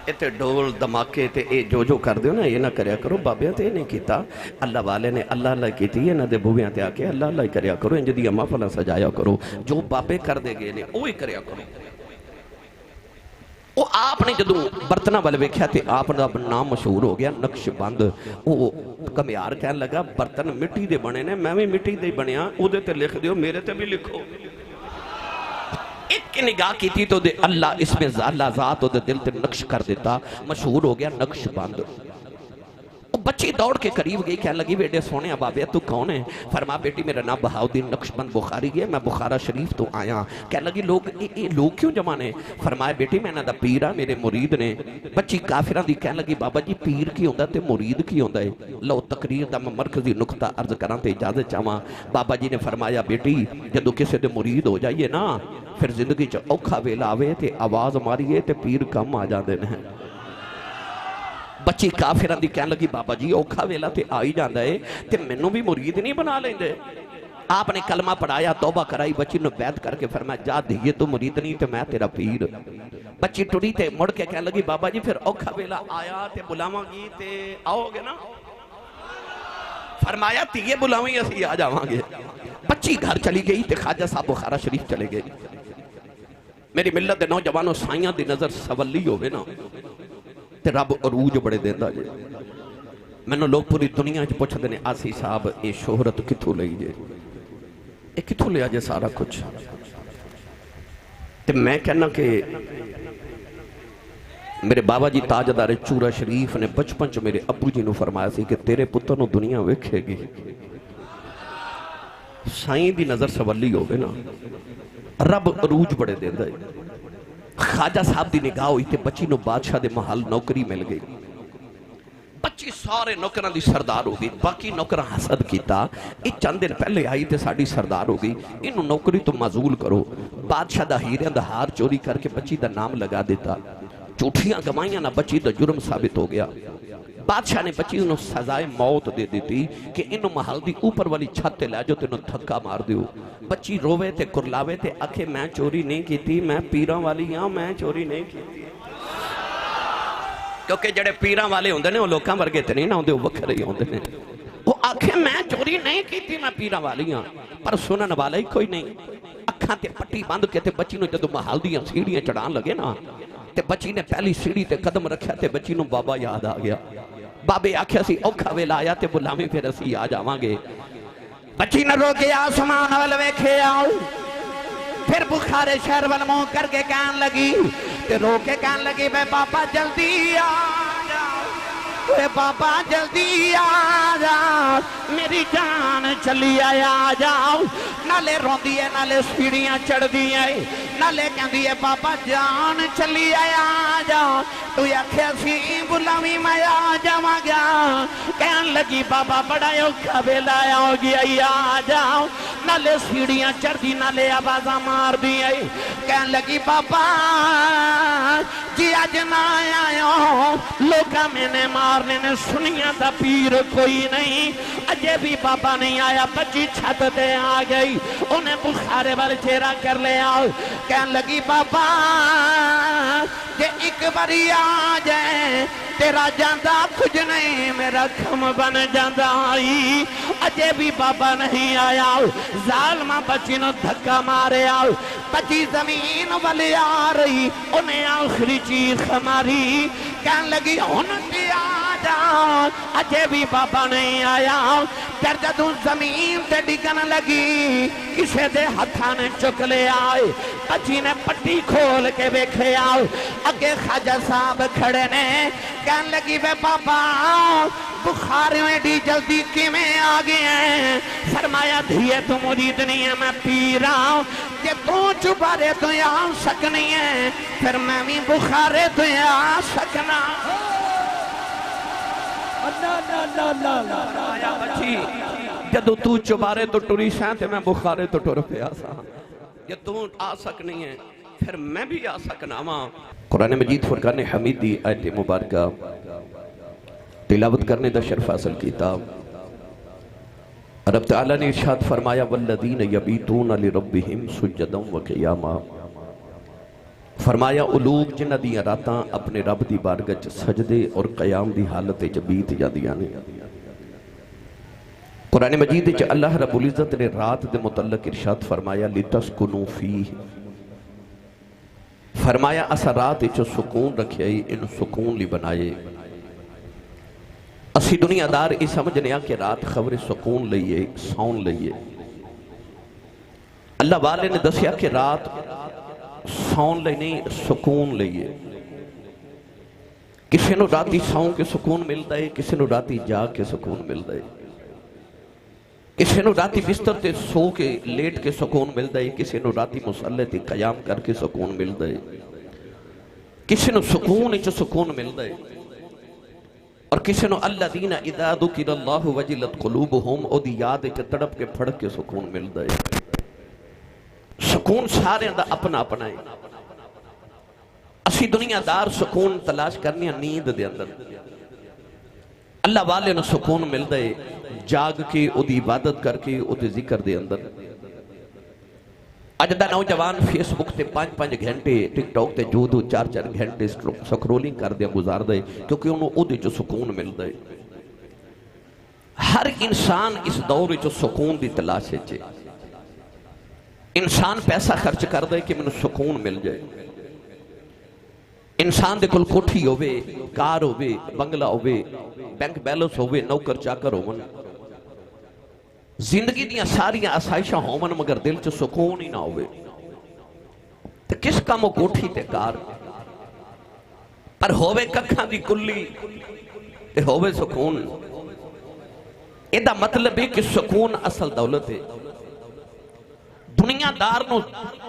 इतने ढोल धमाके ते जो जो कर दो ना ये ना करया करो। बाबिया तो ये नहीं किया, अल्लाह वाले ने अल्लाह अल्लाह की इन्हों के बुवियां ते आके अल्लाह अल्लाह करया करो। इंज दी महफिल सजाया करो, जो बाबे कर दे गए ने वो ही करया करो। वो आपने जदों बर्तना वाल वेख्या तो आप नाम मशहूर हो गया नक्शबंद। वो कमियार कह लगा बर्तन मिट्टी के बने ने, मैं भी मिट्टी के बनया, उहदे ते लिख दियो मेरे ते भी लिखो। एक निगाह की थी तो दे अल्लाह इसमें ज़ात और दिल ते नक्श कर देता, मशहूर हो गया नक्शबंद। बच्ची दौड़ के करीब गई, कह लगी बेटे सोने बाबे तू कौन है? फरमा बेटी मेरा नाम बहाउद्दीन नक्शबंद बुखारी है, मैं बुखारा शरीफ तो आया। कह लगी लोग लोग क्यों जमा ने? फरमाया बेटी मैं इन्हां दा पीर आ, मेरे मुरीद ने। बच्ची काफिरां दी कह लगी बाबा जी पीर की होंदा ते मुरीद की होंदा है? लो तकरीर दा मैं मरकजी नुकता अर्ज करां ते इजाजत चाहां। बाबा जी ने फरमाया बेटी जदों किसी दे मुरीद हो जाइए ना फिर जिंदगी च औखा वेला आवे ते आवाज मारिए ते पीर कम आ जाते हैं। बच्ची काफिरां दी कहन लगी बाबा जी औखा वेला ते आ ही जाता है ते मैनू भी मुरीद नहीं बना लेंदे? आपने कलमा पढ़ाया, तौबा कराई, बच्ची ने बैत करके फरमाया जा धीए तू मुरीद नहीं तो मैं तेरा पीर। बच्ची टुरी ते मुड़ के कहन लगी बाबा जी फिर औखा वेला आया ते बुलावांगी ते आओगे ना? फरमाया धीए बुलावी असीं आ जावांगे। बच्ची घर चली गई ते ख्वाजा साहब बुखारा शरीफ चले गए। मेरी मिलत के नौजवानों साइयां की नजर सवली होवे ना ते रब अरूज बड़े देंदा जे। मैनू लोग पूरी दुनिया च पुछदे ने आसी साहब ये शोहरत कित्थों लई जे, ये कित्थों लिया जे सारा कुछ? ते मैं कहना कि मेरे बाबा जी ताजदार चूरा शरीफ ने बचपन च मेरे अबू जी ने फरमाया सी कि तेरे पुत्र नूं दुनिया वेखेगी। साईं दी नजर सवली होवे ना रब अरूज बड़े देंदा है। ख्वाजा साहब की निगाह हुई तो बच्ची नूं बादशाह दे महल नौकरी मिल गई। बच्ची सारे नौकरां दी सरदार हो गई। बाकी नौकर हसद किया, ये चंद दिन पहले आई तो साड़ी सरदार हो गई, इनू नौकरी तो माजूल करो। बादशाह दा हीरियां दा हार चोरी करके बच्ची का नाम लगा दिता। झूठियां गवाहियां ना बच्ची का जुर्म साबित हो गया। बादशाह ने बच्ची को सजाए मौत दे दी कि इन्हों महल की ऊपर वाली छत लै जाओ तेन धक्का मार दो। बच्ची रोवे ते कुरलावे ते आखे मैं चोरी नहीं की, मैं पीरां वाली हाँ, मैं चोरी नहीं की। क्योंकि जेडे पीरां वाले होंदे ने वो लोकां वर्गे ते नहीं ना होंदे, वो वखरे ही होंदे ने। वो आखे मैं चोरी नहीं की, मैं पीरां वाली हाँ, पर सुनन वाला ही कोई नहीं। अखां ते पट्टी बंद के ते बच्ची नूं जदों महल दीयां सीढ़ियां चढ़ान लगे ना ते बच्ची ने पहली सीढ़ी ते कदम रखा ते बच्ची नूं बाबा याद आ गया। बाबे आख्या सी औखा वेला आया ते बुलावी फिर असी आ जावांगे। बच्ची ने रोके आसमान वाल वेखे आओ, फिर फिर बुखारे शहर वाल मुंह करके कहन लगी ते रो के कहन लगी वे बाबा जल्दी आ जाओ, वे बाबा जल्दी आ जाओ, मेरी जान चली आया आ जाओ। नाले रोंदी है नाले सीढ़ियां चढ़दी है, नाले कहती है बाबा जान चली आया आ जाओ। तू आख्या सी बुलावी मैं आ जावांगा, कहन लगी बाबा बड़ा औखा वेला हो गया आ जाओ। नाले सीढ़ियां चढ़दी नाले आवाजा मार दी है, कहन लगी बाबा जी अज ना आयो, लोग मैंने मारने ने सुनिया दा पीर कोई नहीं, अजे भी बाबा नहीं आया। बच्ची छत ते आ गई, उन्हें बुखारे वाले चेहरा कर लिया, कहन लगी बाबा जे एक बारी आ जाए तेरा जांदा कुछ नहीं, मेरा खम बन जाता आई। अजे भी बाबा नहीं आया, जालमा बच्ची ने धक्का मारे आओ, बच्ची जमीन वाले आ रही, उन्हें आखिरी चीज मारी, कहन लगी हुन आ जा, अजे भी बाबा नहीं आया। फिर जदू जमीन ते डिगन लगी, किसे दे हथा ने चुक ले आए, बच्ची ने पट्टी खोल के वेखे आओ, अगे खाजा साहब खड़े ने, कहन लगी वे बाबा बुखार एडी जल्दी किमें आ गए हैं। फरमाया धीए तू मुरीद नहीं है मैं पी रहा हूं, जे तू चुबारे तो आ सकनी है, फिर मैं भी बुखारे तो आ सकना। जदू तू चुबारे तो टुरी सा ते मैं बुखारे तो टुर पिया सा, जे तू आ सकनी है फिर मैं भी आ सकना वा। कुरान मजीद फुरकान हमीदी आयत मुबारका तिलावत करने का शर्फ हासिल किया। रब तआला ने इरशाद फरमाया वल्लदीन यबीतून लिरब्बिहिम सुज्जदन व क़ियामा, फरमाया ओ लोग जिन्हां दी रातां अपने रब दी बारगाह च सजदे और क़याम दी हालत च बीत जांदियां ने। कुरान मजीद च अल्लाह रब्बुल इज़्ज़त ने रात दे मुतल्लक इरशाद फरमाया लितस्कुनू फीह, फरमाया असा रात च सुकून रखे, इन सुकून ली बनाए। असी दुनियादार ये समझने कि रात खबरे सुकून लईए सौन लईए, अल्लाह वाले ने दसिया कि रात सौन लई नहीं सुकून लईए। किसी को राती सौ के सुकून मिलता है, किसी को राती जाग के सुकून मिलता है, किसी को राती बिस्तर ते सो के लेट के सुकून मिलता है, किसी को राती मुसल्ले ते कयाम करके सुकून मिलता है, किसी को सुकून च सुकून मिलता है, और किसी को अल्लज़ीना इज़ा ज़ुकिरल्लाहु वजिलत क़ुलूबुहुम ओदी याद च तड़प के फड़ के सुकून मिलता है। सुकून सारे दा अपना अपना है। असी दुनियादार सुकून तलाश करने नींद दे अंदर, अल्लाह वाले ने सुकून मिलता है जाग के ओदी इबादत करके ओदे जिक्र दे अंदर। अज दा नौजवान फेसबुक ते 5-5 घंटे, टिकटॉक ते 2-4 घंटे स्क्रोलिंग करदे गुजारदा है, क्योंकि उन्होंने ओदे च सुकून मिलता है। हर इंसान इस दौर च सुकून की तलाश है। इंसान पैसा खर्च करता है कि मैनूं सुकून मिल जाए। इंसान दे कोल कोठी होवे, कार होवे, बंगला होवे, बैंक बैलेंस होवे, नौकर चाकर होवन, जिंदगी दियां सारियां आसाइशां होवन, मगर दिल च सुकून ही ना होवे ते किस काम ओ कोठी ते कार, पर होवे कखां दी कुल्ली ते होवे सुकून। एदा मतलब है कि सुकून असल दौलत है। दुनियादार नूं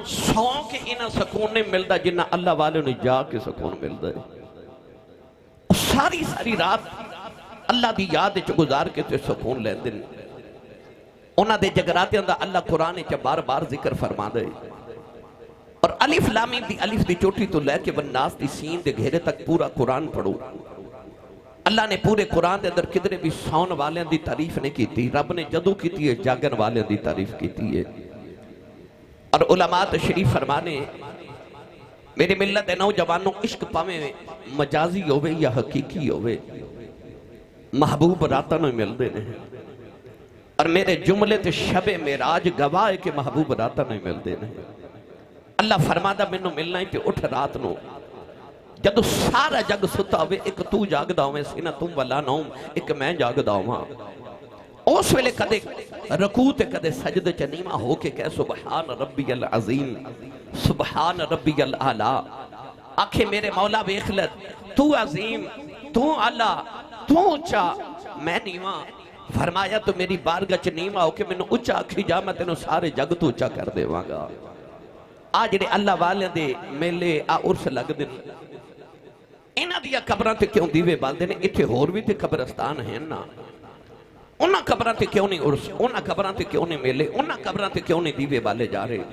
सौ के इना सुकून नहीं मिलता जिन्ना अल्लाह वाले नूं जाग के सुकून मिलता है। सारी सारी रात अल्लाह की याद च गुजार के ते सुकून लैंदे ने। उन्हां दे जगरातियां दा अल्लाह कुरान च बार बार जिक्र फरमांदा है। और अलिफ लाम मीम दी अलिफ दी चोटी तो लैके वन्नास दी सीन दे घेरे तक पूरा कुरान पढ़ो। अल्लाह ने पूरे कुरान के अंदर किधरे भी सौन वाले की तारीफ नहीं की। रब ने जदों की है जागन वाले की तारीफ की है। और उलमा तशरीफ फरमाने मेरी मिलत के नौजवानों, इश्क भावें मजाजी होवे या हकीकी होवे, महबूब रातां नूं मिलदे ने। और मेरे जुमले ते शबे मेराज गवाह है कि महबूब रातां नूं मिलदे ने। अल्लाह फरमादा मैनूं मिलना है कि उठ रात नूं जदों सारा जग सुता होवे, एक तू जागदा होवे, सीना तुम वला नौम, एक मैं जागदा होवां। उस वेले कदे रकू ते कदे सजदे च नीवा हो के कह सुबहान रब्बियल अजीम, सुबहान रब्बियल आला। आखे मेरे मौला वेख ले, तू अजीम, तू आला, तू ऊंचा, मैं नीवा। फरमाया तू मेरी बारगाह च नीवा हो के मैनू उच्चा आखी जा, मैं तेनों सारे जग तो उच्चा कर देवांगा। आ जिहड़े अल्लाह वालियां दे मेले आ उर्स लगदे ने, इन्हां दियां कबरां ते क्यों दीवे बालदे ने? इत्थे होर भी ते कब्रस्तान हैं ना, उन्हां कबरां ते क्यों नहीं उर्स, उन्हां कबरां ते क्यों नहीं मेले, उन्हां कबरां ते क्यों नहीं दीवे बाले जा रहे?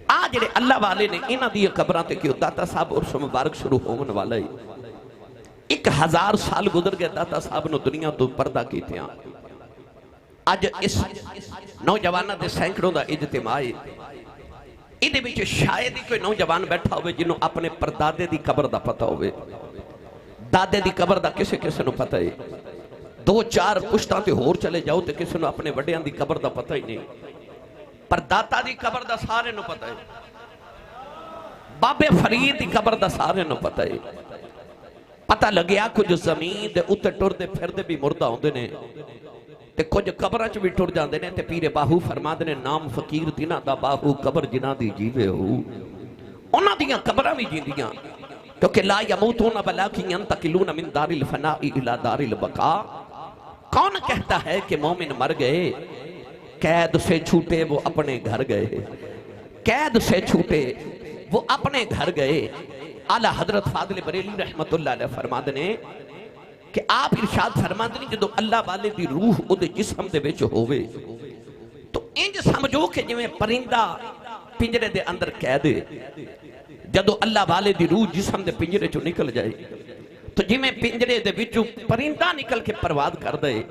आ जिहड़े अल्लाह वाले ने इन्हां दियां कबरां ते क्यों? दाता साहब उर्स मुबारक शुरू होने वाला है। 1000 साल गुजर गए दाता साहब ने दुनिया तो पर्दा कीतियां। अज इस नौजवानों के सैकड़ों का इजतिमा है। इहदे विच शायद ही कोई नौजवान बैठा होवे जिन्हों अपने परदादे की कबर का पता होवे, दादे की कबर का किसे किसे नूं पता है। 2-4 पुश्तां ते होर चले जाओ तो किसी नूं अपने वड्डियां की कबर का पता ही नहीं, पर दाता की कबर का सारे नूं पता है। बाबे फरीद की कबर का सारे नूं पता है। पता लग्या कुछ जमीन दे उत्ते टुरदे फिरदे भी मुर्दा होंदे ने ते कुछ कबरां च भी टुर जांदे ने। ते पीरे बाहू फरमांदे ने नाम फकीर तिन्हां दा बाहू कबर जिन्हां दी जीवे हो, उन्हां दियां कबरां भी जींदियां, क्योंकि ला यमूतून वलाकिन यंतकिलून मिन दारिल फनाई इला दारिल बका। कौन कहता है कि मोमिन मर गए? कैद से छूटे वो अपने घर गए, कैद से छूटे वो अपने घर गए। आला हजरत फादिल बरेली रहमतुल्लाह अलैह फरमाते ने कि आप इरशाद फरमाते ने जो अल्लाह वाले दी रूह उहदे जिस्म दे विच होवे तो इंज समझो कि जिवें परिंदा पिंजरे दे अंदर कैद है। जदों अल्लाह वाले दी रूह जिस्म दे पिंजरे चों निकल जाए तो जिवें पिंजरे दे विचों परिंदा निकल के परवाद करदा है,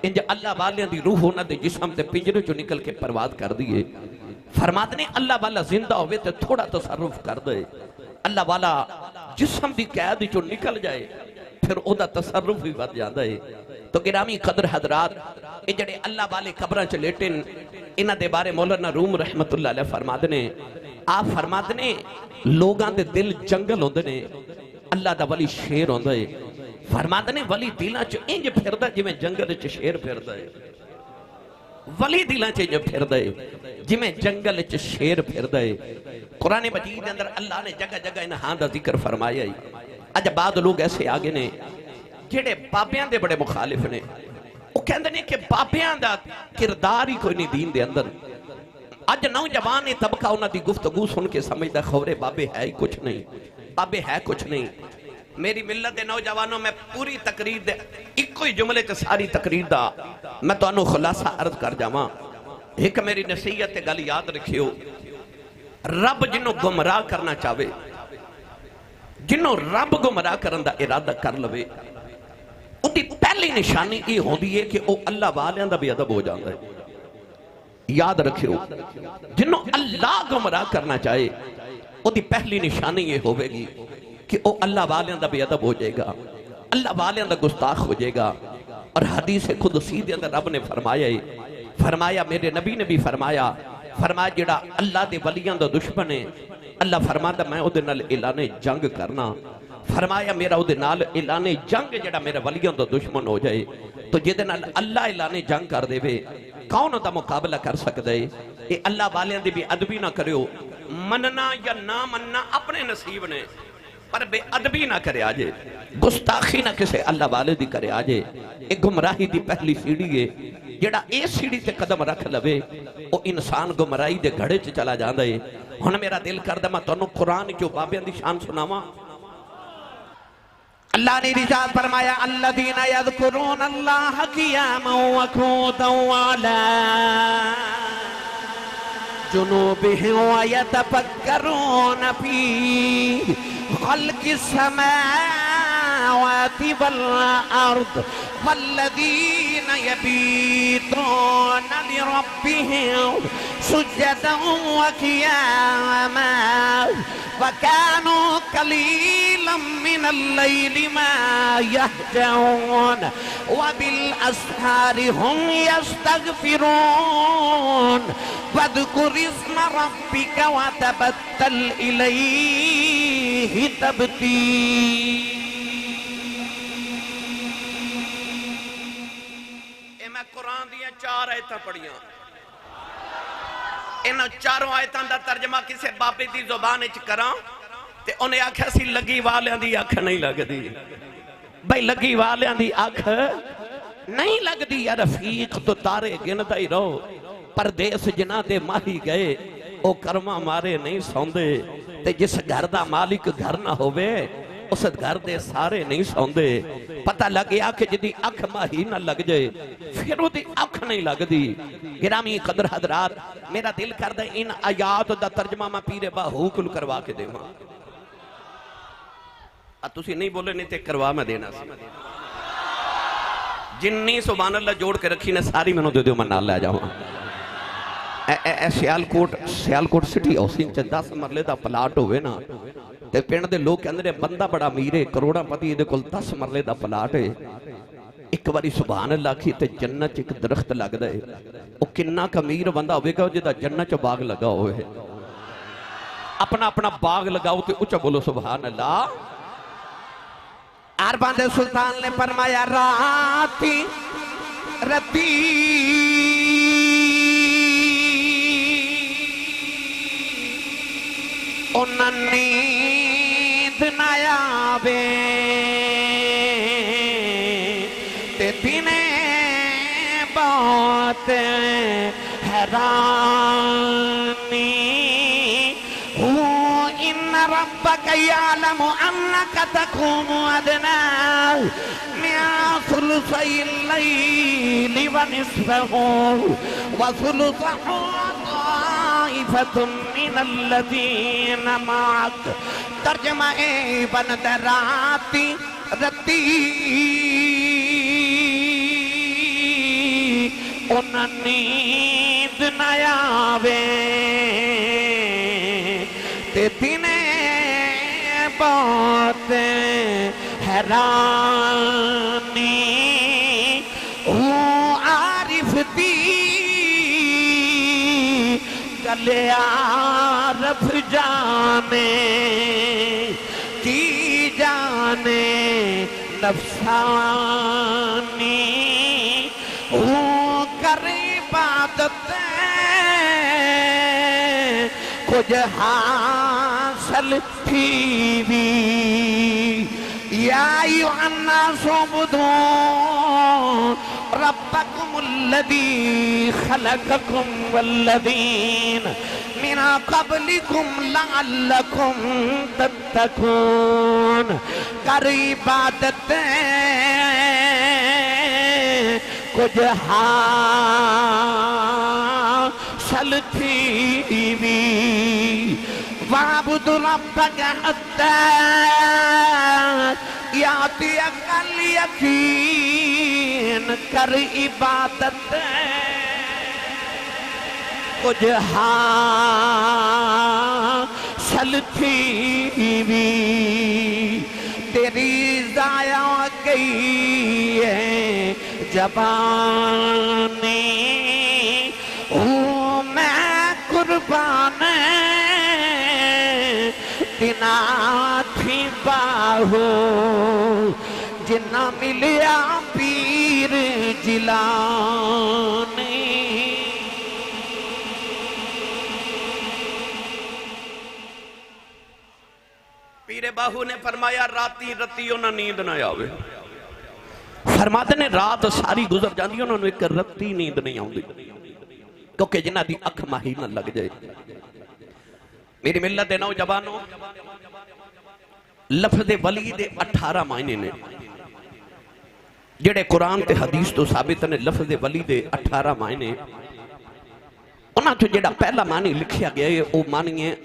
इंज अल्लाह वालियां दी रूह उहनां दे जिस्म दे पिंजरे चों निकल के परवाद करदी है। फरमाते ने अल्लाह वाला जिंदा होवे ते थोड़ा तसर्रुफ करदा है, अल्लाह वाला जिस्म की कैद चो निकल जाए फिर ओदा तसर्रुफ भी बढ़ जाता है। तो गिरामी कदर हजरात, ये जड़े अल्लाह वाले कब्रां च लेटे इन्हां दे बारे मौलाना रूम रहमतुल्लाह अलैह फरमाते ने, आप फरमाते ने लोगां दे दिल जंगल होंदे ने, अल्लाह दा वली शेर होंदा है। फरमाते ने वली दिलां च इंज फिरदा जिवें जंगल च शेर फिरदा है, वली दिलां च इंज फिरदा है जिवें जंगल च शेर फिरदा है। कुरान मजीद के अंदर अल्लाह ने जगह जगह इन हां दा जिक्र फरमाया है। अज बाद लोग ऐसे आगे ने जेड़े बाबियां दे बड़े मुखालिफ ने, वो कहंदे ने कि बाबियां दा किरदार ही कोई नहीं दीन दे अंदर। अज नौजवान ये तबका उन्हां दी गुफ्तगू सुन के समझदा खबरे बाबे है ही कुछ नहीं, बाबे है कुछ नहीं। मेरी मिलत दे नौजवानों में पूरी तकरीर दे इको ही जुमले च सारी तकरीर दा मैं तुहानू खुलासा अर्ज कर जावां। एक मेरी नसीहत ते गल याद रखियो, रब जिन्हों गुमराह करना चाहे, जिन्हों रब गुमराह करने का इरादा कर लवे, उसकी पहली निशानी ये होती है कि वह अल्लाह वालियां दा भी अदब हो जाता है। याद रखियो, जिन्हों अल्लाह गुमराह करना चाहे उसकी पहली निशानी ये होगी कि वह अल्लाह वालियां दा भी अदब हो जाएगा, अल्लाह वालियां दा गुस्ताख हो जाएगा। और हदीस कुदसी दे अंदर रब ने फरमाया है, फरमाया मेरे नबी ने भी फरमाया, फरमाया जिहड़ा अल्लाह दे वलियां दा दुश्मन है, अल्लाह फरमाता मैं उहदे नाल ऐलाने जंग करना। फरमाया मेरा उहदे नाल ऐलाने जंग जिहड़ा मेरे वलियां दा दुश्मन हो जाए, तो जिहदे नाल अल्लाह ऐलाने जंग कर देवे कौन उहदा मुकाबला कर सकदा है? ये अल्लाह वालियां दी भी अदबी ना करियो, मनना या ना मनना अपने नसीब ने, पर बेअदबी ना करे आजे, गुस्ताखी ना किसे अल्लाह वाले दी करे आजे। ये गुमराही दी पहली सीढ़ी है। जेड़ा ए सीढ़ी ते कदम रख लवे वो इंसान गुमराही दे घड़े च चला जांदा है। हुण मेरा दिल करदा मैं तुहानू कुरान चो बाबियां दी शान सुनावां। अल्लाह ने इरशाद फरमाया अल्लज़ीना यज़कुरून अल्लाह क़ियामन व क़ुऊदन व अला जुनूबिहिम व यतफक्करून फी खल्क़िस समावाति वल अर्द वल्लज़ीना यबीतून लिरब्बिहिम सुज्जदन व क़ियामन व कानू क़लीलन मिनल लैलि मा यहजऊन व बिल अस्हारि हुम यस्तगफिरून वज़कुर इस्म रब्बिका व तबत्तल इलैहि तबतीला। मैं कुरान चार आयतां पढ़ियां, इन चारों आयतां दा तर्जमा किसी बाबे दी जुबान च करां ते उन्हें आख्या सी लगी वालियां दी अख नहीं लगदी। भाई लगी वालियां दी अख नहीं लगदी या रफीक तो तारे गिनदा ही रहो, परदेस जिन्हां दे माही गए ओ कर्मा मारे नहीं सौंदे। ते जिस घर दा मालिक घर ना होवे उस घर दे सारे नहीं सौंदे। पता लग गया कि जिदी अख माही ना लग जाए फिर उदी अख नहीं लगदी। गिरामी कदर हजरात, मेरा दिल करदा इन आयात दा तर्जमा मैं पीरे बाहू कुल करवा के देवां। तुसी नहीं बोले नहीं ते करवा मैं देना सी। जिन्नी सुभान अल्लाह जोड़ के रखी ने सारी मैनू दे दो, मैं नाल लै जावां। सियालकोट सिटी हाउसिंग च 10 मरले का प्लाट होवे ना ते पिंड दे लोग कहंदे ने बंदा बड़ा अमीर है, करोड़ापति, इहदे कोल 10 मरले का प्लाट है। एक बारी सुभान अल्लाह की ते जन्नत एक दरख्त लगदा है। वो किन्ना क अमीर बंदा होवेगा जिहदा जन्नत च बाग लगा होवे। अपना अपना बाग लगाओ ते उच्चा बोलो सुभान अल्लाह। अरबां दे सुल्तान ने फरमाया राती रती नींद न आवे ते दिने बहुत हैरानी हूँ। इन रब्बक यालमु अन्नका तक़ूमु अदना मिन सुलुसैल लैलि व निस्फहु व सुलुसहु मिनल्लज़ीन माअक। तर्जमा ए बनद राती रती उन नींद न आवे ते दिने बहुत हैरानी हूँ। आरिफ दी गले आरफ जाने की जाने नफसानी हूँ। कर इबादत कुछ हासिल थी भी या अय्युहन्नास उबुदू रब्बकुमुल्लज़ी खलक़कुम वल्लज़ीन मिन क़ब्लिकुम लअल्लकुम तत्तक़ून। कर इबादत कुछ हासिल थी भी वाबुद रब्बक हत्ता यातियकल यकीन। कर इबादत कुछ हासिल थी भी तेरी ज़ाया गई है जबानी हूँ मैं कुर्बान दिना थी बाहो जिन्ना मिलिया पीर जिलानी। पीरे बाहू ने फरमाया राती रती उन्हें नींद ना आवे। फरमाते ने रात सारी गुजर जाती उन्होंने एक रत्ती नींद नहीं आती क्योंकि जिन्हां दी अख माही ना लग जाए। मेरी मिल्लत दे नौजवानों, लफ्ज़ वली दे 18 मायने ने जेड़े कुरान ते हदीस तो साबित ने। लफ्ज़ वली दे 18 मायने, उन्हां चों जेड़ा पहला मानी लिखिया गया है वो मानी है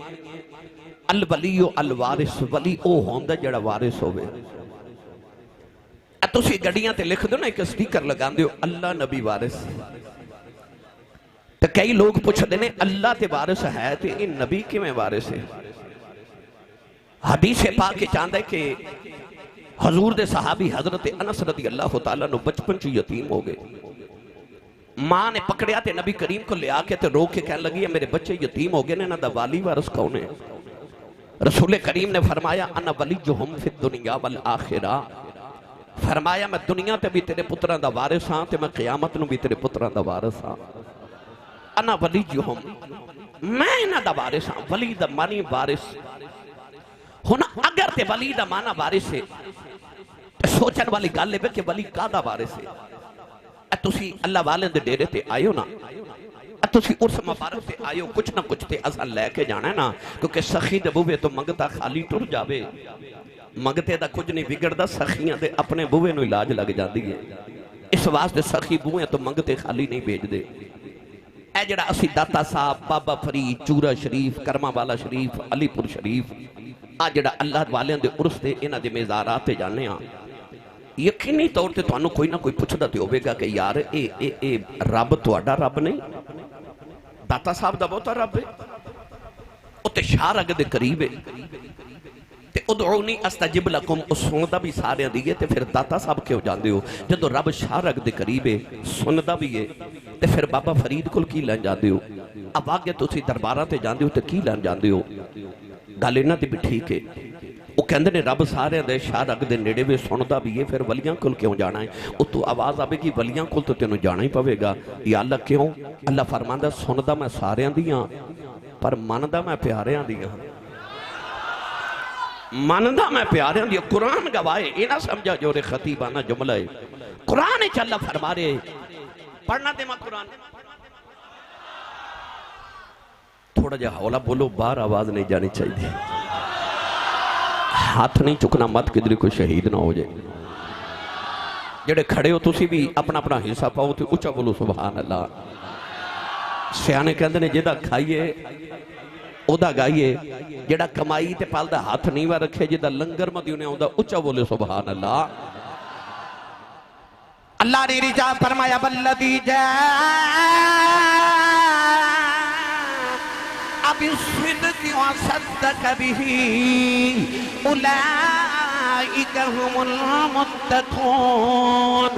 अल वली अल वारिस। वली ओ होंदा जेड़ा वारिस होवे। तुसी गड्डियां ते लिख दो ना, एक स्टीकर लगा दो अल्लाह नबी वारिस। तो कई लोग पूछते ने अल्लाह ते वारिस है तो ये नबी किवें वारिस है? हदीस पाक के चाहता है कि हजूर दे सहाबी हजरत अनस रज़ी अल्लाह तआला नु बचपन च यतीम हो गए। मां ने पकड़िया ते नबी करीम को ले आके ते रोक के कहने लगी है मेरे बच्चे यतीम हो गए ने, इन्हां दा वाली वारिस कौन है? रसूल करीम ने फरमाया अना वली जो हम फिद दुनिया वल आखिरा, फरमाया मैं दुनिया ते भी तेरे पुत्रां दा वारिस हां ते मैं क़यामत नूं भी तेरे पुत्रां दा वारिस हां। अना वली जुहुम, मैं इन्हां दा वारिस हां। वली दा मानी वारिस। हुण अगर ते वली दा माना वारिस है ते सोचण वाली गल है कि वली कादा वारिस है। तुसी अल्लाह वाले दे डेरे ते आयो ना, तुसी उस मुबारक ते आयो, कुछ ना कुछ ते असां लैके जाना है ना, क्योंकि सखी दे बूहे तो मंगता खाली टुर जावे। मंगते दा कुछ नहीं बिगड़दा, सखियां दे अपने बूहे नूं इलाज लग जाती है। इस वास्ते सखी बूहे तो मंगते खाली नहीं भेजदे। ए जिहड़ा असीं दाता साहब, बाबा फरीद, चूरा शरीफ, करमा वाला शरीफ, अलीपुर शरीफ, आ जिहड़ा अल्लाह वालियां दे उर्स ते इन्हां दे मेज़ारात ते जाने आ, यकीनी तौर ते तुहानूं कोई ना कोई पुछदा ते होवेगा कि यार ए रब तुहाडा रब नहीं, दाता साहब दा बहुता रब है, उत्ते शाहरग दे करीब है। ते उदऊनी अस्तजिब लकुम, उस सुनदा भी सारियां दी है, ते फिर दाता साहब क्यों जांदे हो? जदों रब शाहरग दे करीब है, सुनदा भी है, ते फिर बाबा फरीद कोल की लैन जांदे हो? अब आगे तुसीं दरबारां ते जांदे हो ते की लैन जांदे हो? गल इन्हां दी भी ठीक है। वो कहते ने रब सारे दे शाहरग दे नेड़े भी सुनदा भी है, फिर वलियां कोल क्यों जाना है? उतों आवाज़ आवेगी वलियां कोल तो तेनों जाना ही पवेगा। या अल्लाह क्यों? अल्लाह फरमांदा सुनदा मैं सारियां दी हां, पर मनदा मैं प्यारियां दी हां। मनदा मैं प्यारियां दी। कुरान गवाए, ये ना समझा जो रे खतीबाना जुमला है। कुरान च अल्लाह फरमा रहे, पढ़ना दे मैं कुरान। थोड़ा जा हौला बोलो, बाहर आवाज नहीं जानी चाहिए। हाथ नहीं चुकना मत, किधर कोई शहीद ना हो जाए। जेड़े खड़े हो तुसी भी अपना अपना हिस्सा पाओ तो उच्चा बोलो सुभान अल्लाह। सियाने कहते ने जिहदा खाइए ओदा गाइए, जेड़ा कमाई ते पालदा हाथ नीवा रखे, जिहदा लंगर मदियों ने आउंदा उच्चा बोले सुभान अल्लाह। अल्लाह ने रिजा फरमाया वल्लदी जा बिस्सिद्क़ि व सद्दक़ बिही उलाइका हुमुल मुत्तक़ून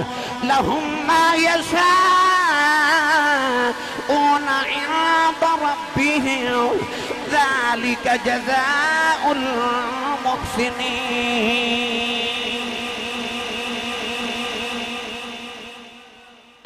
लहुम मा यशाऊना इंद रब्बिहिम ज़ालिका जज़ाउल मुहसिनीन।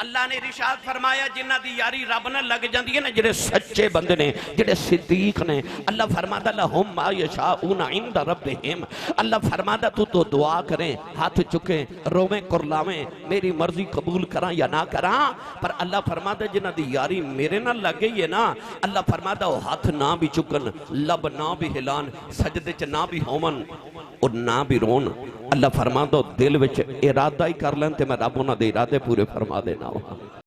अल्लाह ने इरशाद फरमाया जिन्हां दी यारी रब नाल लग जांदी है ना, जिहड़े सच्चे बंदे ने, जिहड़े सिद्दीक ने, अल्लाह फरमादा लहुम मा यशाऊना इंद रब्बिहिम। अल्लाह फरमादा तू तो दुआ करें, हाथ चुके, रोवे कुरलावे, मेरी मर्जी कबूल करा या ना करा, पर अल्लाह फरमादा जिन्हां दी यारी मेरे नाल लग गई है ना, अल्लाह फरमादा वो हाथ ना भी चुकन, लब ना भी हिलान, सजदे च ना भी होवन और ना भी रोन। अल्लाह फरमादा दिल विच इरादा ही कर लैन ते मैं रब उन्हां दे इरादे पूरे फरमा देना।